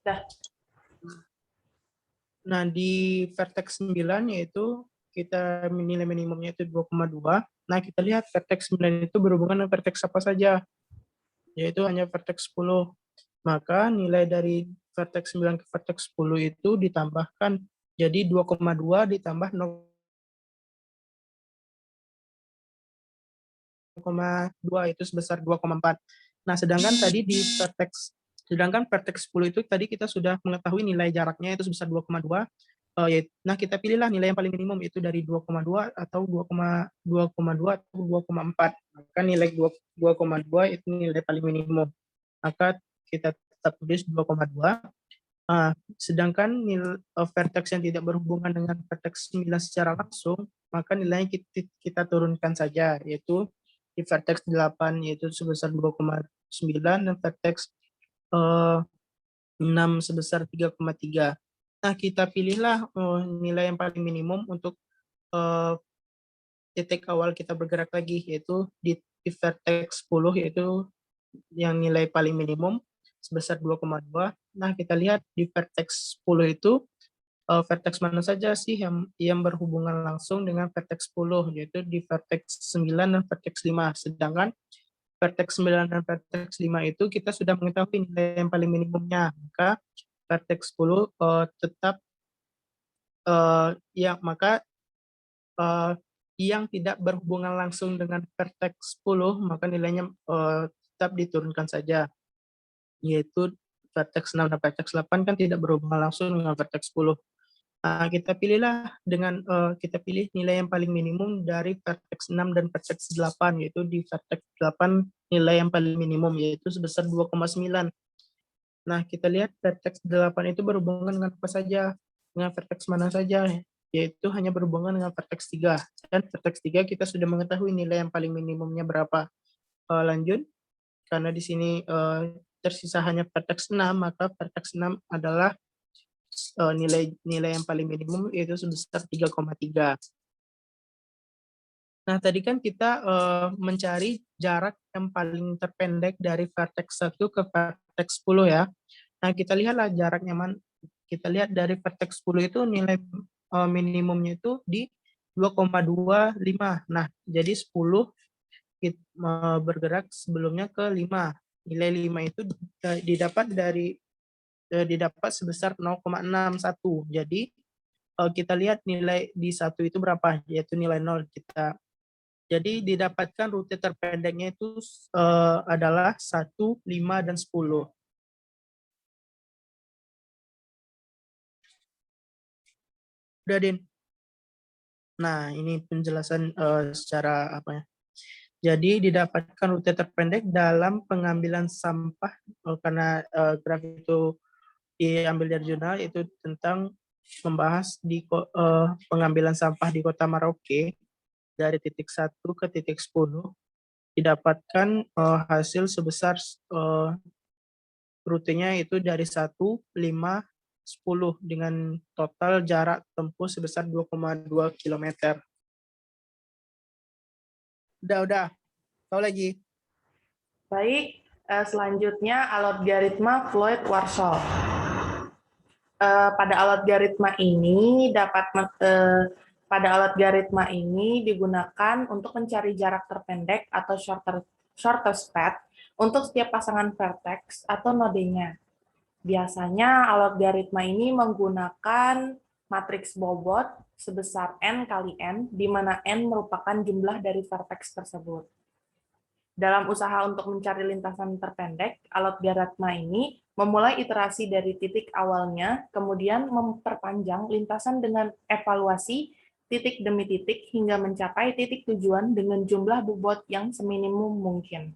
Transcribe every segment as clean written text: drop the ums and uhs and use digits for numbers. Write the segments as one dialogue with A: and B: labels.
A: Dah.
B: Nah, di vertex 9 yaitu kita nilai minimumnya itu 2,2. Nah, kita lihat vertex 9 itu berhubungan dengan vertex apa saja, yaitu hanya vertex 10. Maka nilai dari vertex 9 ke vertex 10 itu ditambahkan, jadi 2,2 ditambah 0,2 itu sebesar 2,4. Nah, sedangkan vertex 10 itu tadi kita sudah mengetahui nilai jaraknya itu sebesar 2,2. Nah, kita pilihlah nilai yang paling minimum itu dari 2,2 atau 2,2 atau 2,4. Maka nilai 2,2 itu nilai paling minimum. Maka kita tetap tulis 2,2. Sedangkan nilai vertex yang tidak berhubungan dengan vertex 9 secara langsung, maka nilainya kita turunkan saja, yaitu di vertex 8 yaitu sebesar 2,9 dan vertex 6 sebesar 3,3. Nah, kita pilihlah nilai yang paling minimum untuk titik awal kita bergerak lagi, yaitu di vertex 10 yaitu yang nilai paling minimum sebesar 2,2. Nah, kita lihat di vertex 10 itu vertex mana saja sih yang berhubungan langsung dengan vertex 10, yaitu di vertex 9 dan vertex 5. Sedangkan vertex 9 dan vertex 5 itu kita sudah mengetahui nilai yang paling minimumnya. Maka vertex 10 tetap yang tidak berhubungan langsung dengan vertex 10, maka nilainya tetap diturunkan saja, yaitu vertex 6 dan vertex 8 kan tidak berhubungan langsung dengan vertex 10. Kita pilih nilai yang paling minimum dari vertex 6 dan vertex 8, yaitu di vertex 8 nilai yang paling minimum yaitu sebesar 2,9. Nah, kita lihat vertex 8 itu berhubungan dengan apa saja, dengan vertex mana saja, yaitu hanya berhubungan dengan vertex 3. Dan vertex 3 kita sudah mengetahui nilai yang paling minimumnya berapa. Lanjut, karena di sini tersisa hanya vertex 6, maka vertex 6 adalah nilai yang paling minimum yaitu sebesar 3,3. Nah, tadi kan kita mencari jarak yang paling terpendek dari vertex 1 ke vertex 10 ya. Nah, kita lihatlah jaraknya kita lihat dari vertex 10 itu nilai minimumnya itu di 2,25. Nah, jadi 10 bergerak sebelumnya ke 5. Nilai 5 itu didapat sebesar 0,61. Jadi kita lihat nilai di 1 itu berapa, yaitu nilai 0. Jadi didapatkan rute terpendeknya itu adalah 1, 5, dan 10. Udah, Din. Nah, ini penjelasan secara apa ya. Jadi didapatkan rute terpendek dalam pengambilan sampah, karena grafik itu diambil dari jurnal, itu tentang membahas pengambilan sampah di Kota Merauke dari titik 1 ke titik 10, didapatkan hasil sebesar rutenya itu dari 1, 5, 10 dengan total jarak tempuh sebesar 2,2 km. Udah. Tahu lagi?
A: Baik, selanjutnya algoritma Floyd-Warshall. Pada algoritma ini digunakan untuk mencari jarak terpendek atau shortest path untuk setiap pasangan vertex atau nodenya. Biasanya algoritma ini menggunakan matriks bobot sebesar n kali n, di mana n merupakan jumlah dari vertex tersebut. Dalam usaha untuk mencari lintasan terpendek, algoritma ini memulai iterasi dari titik awalnya, kemudian memperpanjang lintasan dengan evaluasi titik demi titik hingga mencapai titik tujuan dengan jumlah bobot yang seminimum mungkin.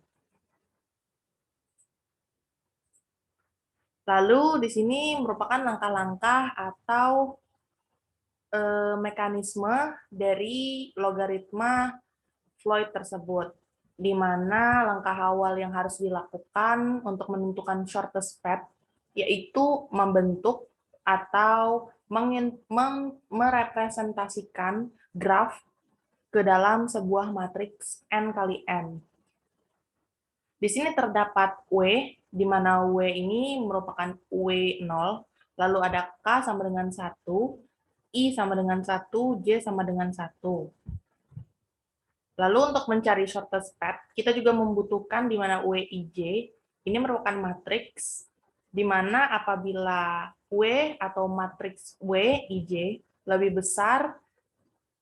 A: Lalu di sini merupakan langkah-langkah atau mekanisme dari logaritma Floyd tersebut, di mana langkah awal yang harus dilakukan untuk menentukan shortest path yaitu membentuk atau merepresentasikan graf ke dalam sebuah matriks n kali n. Di sini terdapat W di mana W ini merupakan W0, lalu ada K sama dengan 1, I sama dengan 1, J sama dengan 1. Lalu untuk mencari shortest path, kita juga membutuhkan di mana WIJ ini merupakan matriks, di mana apabila W atau matriks WIJ lebih besar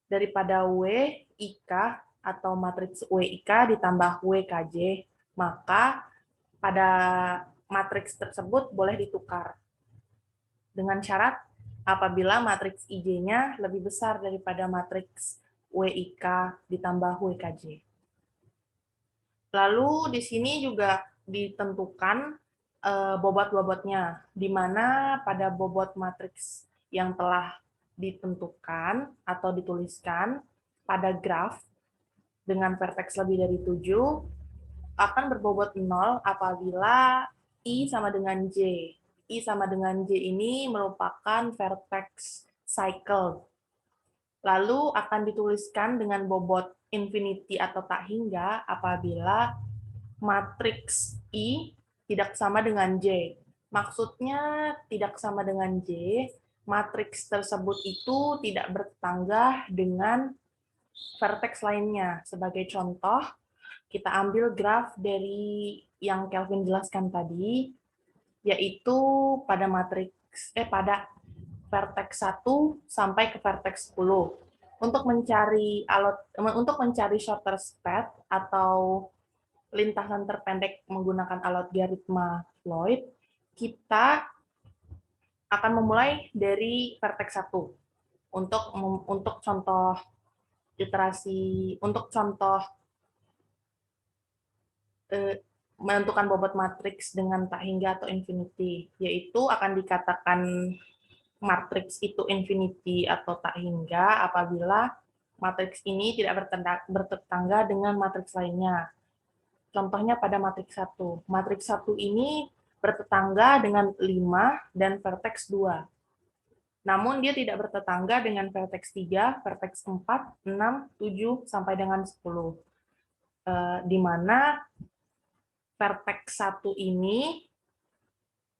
A: daripada WIK atau matriks WIK ditambah WKJ, maka pada matriks tersebut boleh ditukar. Dengan syarat apabila matriks IJ-nya lebih besar daripada matriks WIK ditambah WKJ. Lalu di sini juga ditentukan bobot-bobotnya, di mana pada bobot matriks yang telah ditentukan atau dituliskan pada graf dengan vertex lebih dari 7 akan berbobot 0 apabila I sama dengan J. I sama dengan J ini merupakan vertex cycle. Lalu akan dituliskan dengan bobot infinity atau tak hingga apabila matriks I tidak sama dengan J. Maksudnya tidak sama dengan J, matriks tersebut itu tidak bertetangga dengan vertex lainnya. Sebagai contoh, kita ambil graf dari yang Kelvin jelaskan tadi, yaitu pada pada vertex 1 sampai ke vertex 10. Untuk mencari shortest path atau lintasan terpendek menggunakan algoritma Floyd, kita akan memulai dari vertex 1. Untuk contoh iterasi, untuk contoh menentukan bobot matriks dengan tak hingga atau infinity, yaitu akan dikatakan matriks itu infinity atau tak hingga apabila matriks ini tidak bertetangga dengan matriks lainnya. Contohnya pada matriks 1. Matriks 1 ini bertetangga dengan 5 dan vertex 2. Namun dia tidak bertetangga dengan vertex 3, vertex 4, 6, 7, sampai dengan 10. Di mana vertex 1 ini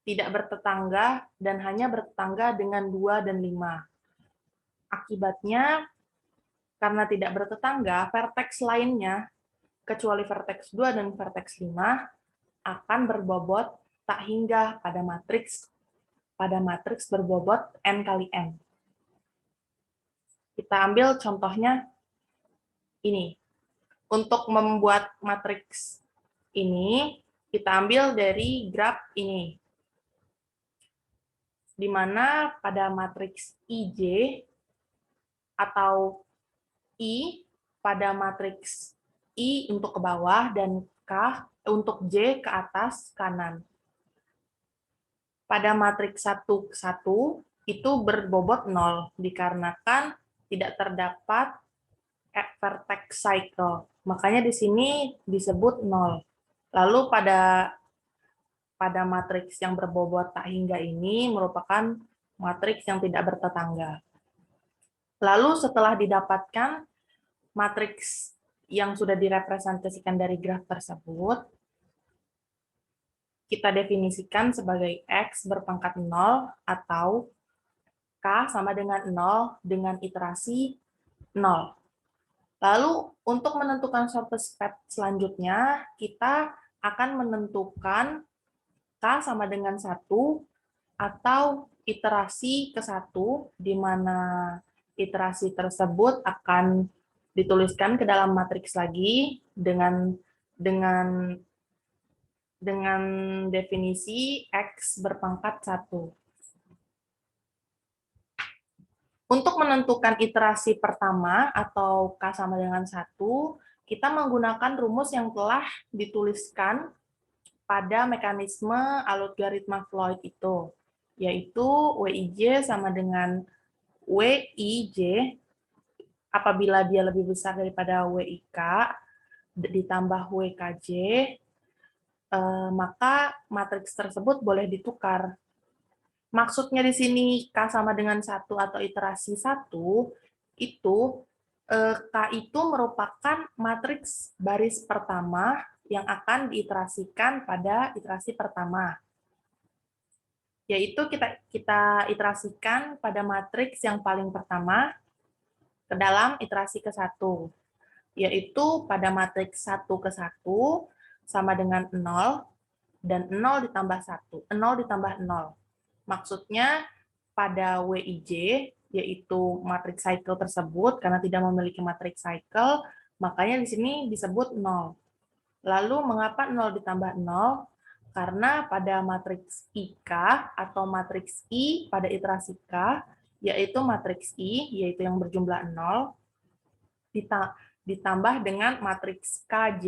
A: tidak bertetangga dan hanya bertetangga dengan 2 dan 5. Akibatnya, karena tidak bertetangga, vertex lainnya, kecuali vertex 2 dan vertex 5, akan berbobot tak hingga pada matriks berbobot n kali n. Kita ambil contohnya ini. Untuk membuat matriks ini, kita ambil dari graf ini, di mana pada matriks IJ atau I pada matriks I untuk ke bawah dan K untuk J ke atas kanan. Pada matriks 1 ke 1 itu berbobot 0 dikarenakan tidak terdapat vertex cycle. Makanya di sini disebut 0. Lalu pada matriks yang berbobot tak hingga ini merupakan matriks yang tidak bertetangga. Lalu setelah didapatkan matriks yang sudah direpresentasikan dari graf tersebut, kita definisikan sebagai X berpangkat 0 atau K sama dengan 0 dengan iterasi 0. Lalu untuk menentukan shortest path selanjutnya, kita akan menentukan K sama dengan 1 atau iterasi ke 1, di mana iterasi tersebut akan dituliskan ke dalam matriks lagi dengan definisi X berpangkat 1. Untuk menentukan iterasi pertama atau K sama dengan 1, kita menggunakan rumus yang telah dituliskan pada mekanisme algoritma Floyd itu, yaitu WIJ sama dengan WIJ apabila dia lebih besar daripada WIK ditambah WKJ, maka matriks tersebut boleh ditukar. Maksudnya di sini K sama dengan 1 atau iterasi 1, itu K itu merupakan matriks baris pertama yang akan diiterasikan pada iterasi pertama. Yaitu kita iterasikan pada matriks yang paling pertama ke dalam iterasi ke-1. Yaitu pada matriks 1 ke 1 sama dengan 0, dan 0 ditambah 1, 0 ditambah 0. Maksudnya pada WIJ, yaitu matriks cycle tersebut, karena tidak memiliki matriks cycle, makanya di sini disebut 0. Lalu mengapa 0 ditambah 0? Karena pada matriks IK atau matriks I pada iterasi K, yaitu matriks I, yaitu yang berjumlah 0, ditambah dengan matriks KJ,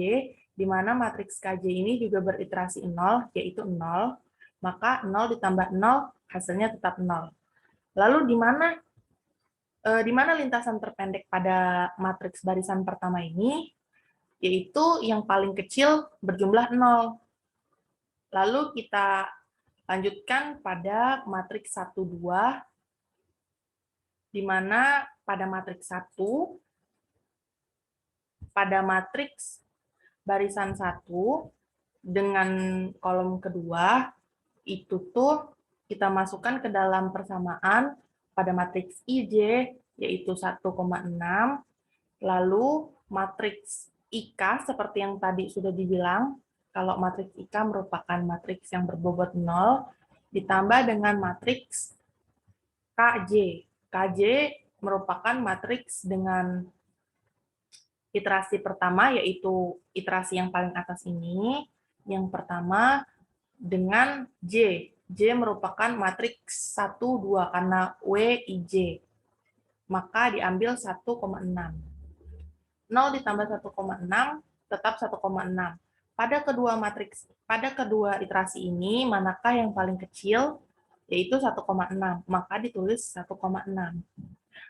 A: di mana matriks KJ ini juga beriterasi 0, yaitu 0, maka 0 ditambah 0, hasilnya tetap 0. Lalu di mana lintasan terpendek pada matriks barisan pertama ini? Yaitu yang paling kecil berjumlah 0. Lalu kita lanjutkan pada matriks 1, 2, di mana pada matriks 1, pada matriks barisan 1, dengan kolom kedua, itu tuh kita masukkan ke dalam persamaan pada matriks IJ, yaitu 1,6, lalu matriks IK, seperti yang tadi sudah dibilang, kalau matriks IK merupakan matriks yang berbobot 0, ditambah dengan matriks KJ. KJ merupakan matriks dengan iterasi pertama, yaitu iterasi yang paling atas ini, yang pertama dengan J. J merupakan matriks 1, 2, karena WIJ. Maka diambil 1,6. 0 ditambah 1,6 tetap 1,6. Pada kedua iterasi ini, manakah yang paling kecil? Yaitu 1,6. Maka ditulis 1,6.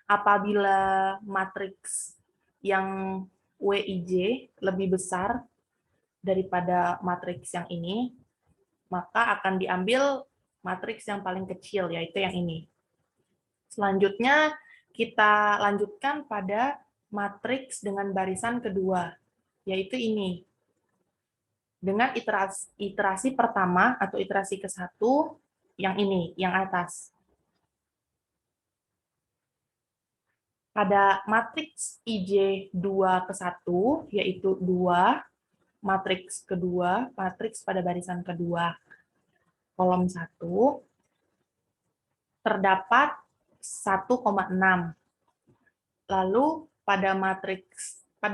A: Apabila matriks yang WIJ lebih besar daripada matriks yang ini, maka akan diambil matriks yang paling kecil, yaitu yang ini. Selanjutnya, kita lanjutkan pada matriks dengan barisan kedua, yaitu ini. Dengan iterasi pertama atau iterasi ke-1, yang ini, yang atas. Pada matriks IJ 2 ke 1, yaitu 2, matriks kedua, matriks pada barisan kedua, kolom 1, terdapat 1,6. Lalu pada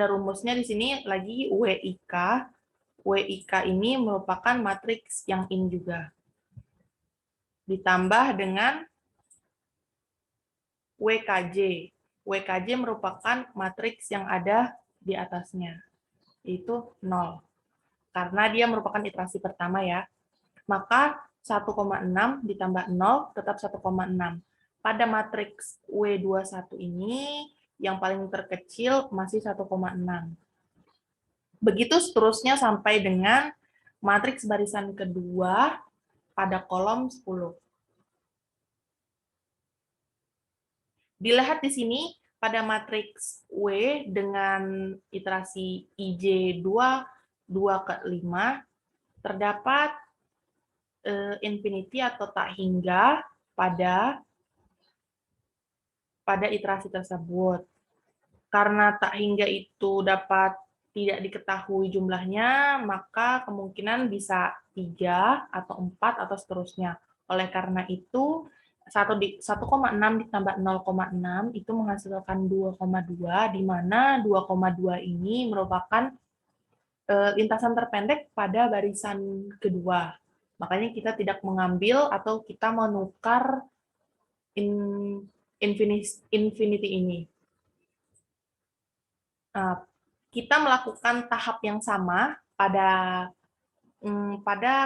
A: rumusnya di sini lagi WIK. WIK ini merupakan matriks yang in juga. Ditambah dengan WKJ. WKJ merupakan matriks yang ada di atasnya, yaitu 0. Karena dia merupakan iterasi pertama ya. Maka 1,6 ditambah 0 tetap 1,6. Pada matriks W21 ini, yang paling terkecil masih 1,6. Begitu seterusnya sampai dengan matriks barisan kedua pada kolom 10. Dilihat di sini, pada matriks W dengan iterasi IJ 2 ke 5, terdapat infinity atau tak hingga pada iterasi tersebut. Karena tak hingga itu dapat tidak diketahui jumlahnya, maka kemungkinan bisa 3 atau 4 atau seterusnya. Oleh karena itu, 1,6 ditambah 0,6 itu menghasilkan 2,2, di mana 2,2 ini merupakan lintasan terpendek pada barisan kedua. Makanya kita tidak mengambil atau kita menukar infinity ini. Kita melakukan tahap yang sama pada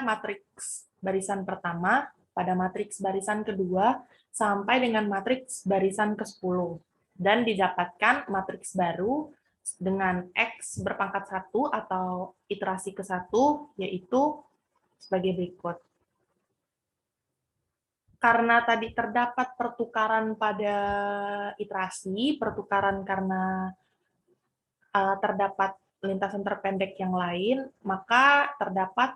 A: matriks barisan pertama, pada matriks barisan kedua, sampai dengan matriks barisan ke-10. Dan didapatkan matriks baru dengan X berpangkat 1 atau iterasi ke-1, yaitu sebagai berikut. Karena tadi terdapat pertukaran pada iterasi, pertukaran karena terdapat lintasan terpendek yang lain, maka terdapat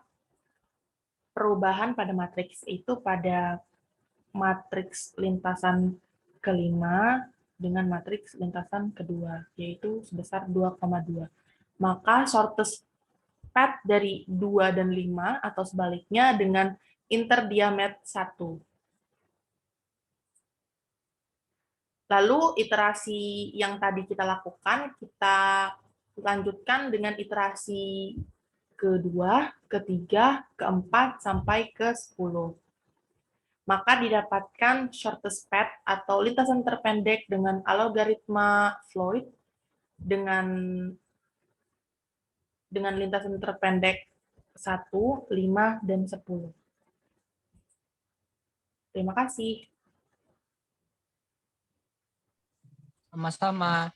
A: perubahan pada matriks itu pada matriks lintasan kelima dengan matriks lintasan kedua, yaitu sebesar 2,2. Maka shortest path dari 2 dan 5 atau sebaliknya dengan interdiamet 1. Lalu iterasi yang tadi kita lakukan, kita lanjutkan dengan iterasi kedua, ketiga, keempat, sampai ke 10. Maka didapatkan shortest path atau lintasan terpendek dengan algoritma Floyd dengan lintasan terpendek 1, 5, dan 10. Terima kasih.
C: Sama-sama.